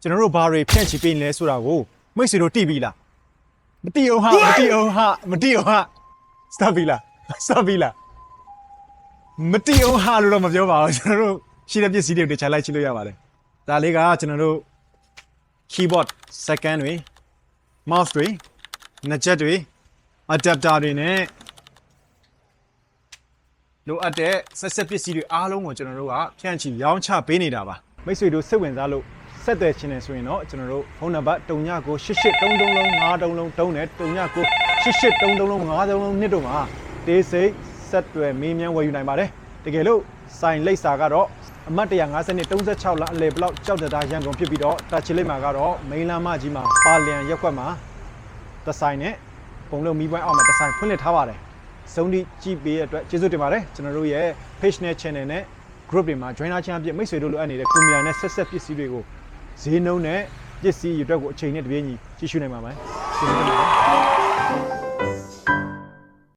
ကျွန်တော်တို့ဘာတွေဖြန့်ချီပေးနေလဲဆိုတာကိုမိတ်ဆွေတို့သိပြီလားမသိအောင်ဟာ stop ပြီလားမသိအောင်ဟာလို့တော့မပြောပါဘူးကျွန်တော်တို့ရှိတဲ့ပစ္စည်းတွေကိုတခြားလိုက်ချိလို့ရပါတယ်ဒါလေးကကျွန်တော်တို့ keyboard second တွေ mouse တွေနှစ်ချက်တွေ adapter တွေနဲ့လိုအပ်တဲ့ဆက်ပစ္စည်းတွေအားလုံးကိုကျွန်တော်တို့ကဖြန့်ချီရောင်းချပေးနေတာပါမိတ်ဆွေတို့စိတ်ဝင်စားလို့ဆက်သွယ်ခြင်းနဲ့ဆိုရင်တော့ကျွန်တော်တို့ဖုန်းနံပါတ်3998335333နဲ့3998335352တို့မှာတေးစိတ်ဆက်သွယ်မေးမြန်းဝယ်ယူနိုင်ပါတယ်တကယ်လို့ဆိုင်လိပ်စာကတော့အမှတ်150-36လမ်းအလဲဘလောက်ကြောက်တတာရန်ကုန်ဖြစ်ပြီးတော့တာချီလိပ်မှာကတော့မိန်းလမ်းမကြီးမှာပါလျံရက်ကွက်မှာတဆိုင်နဲ့ပုံလုံးမီးပွိုင်းအောက်မှာတဆိုင်ဖွင့်လှစ်ထားပါတယ်စုံဒီကြည့်ပေးတဲ့အတွက်ကျေးဇူးတင်ပါတယ်ကျွန်တော်တို့ရဲ့ page နဲ့ channel နဲ့ group တွေမှာ join ခြင်းအဖြစ်မိတ်ဆွေတို့လိုအပ်နေတဲ့ကွန်ပျူတာနဲ့ဆက်ပစ္စည်းတွေကိုဈေးနှုန်းနဲ့ပစ္စည်းတွေအတွက်ကိုအချိန်နဲ့တပြေးညီကြည့်ရှုနိုင်ပါမယ်ကျေးဇူးတင်ပါတယ်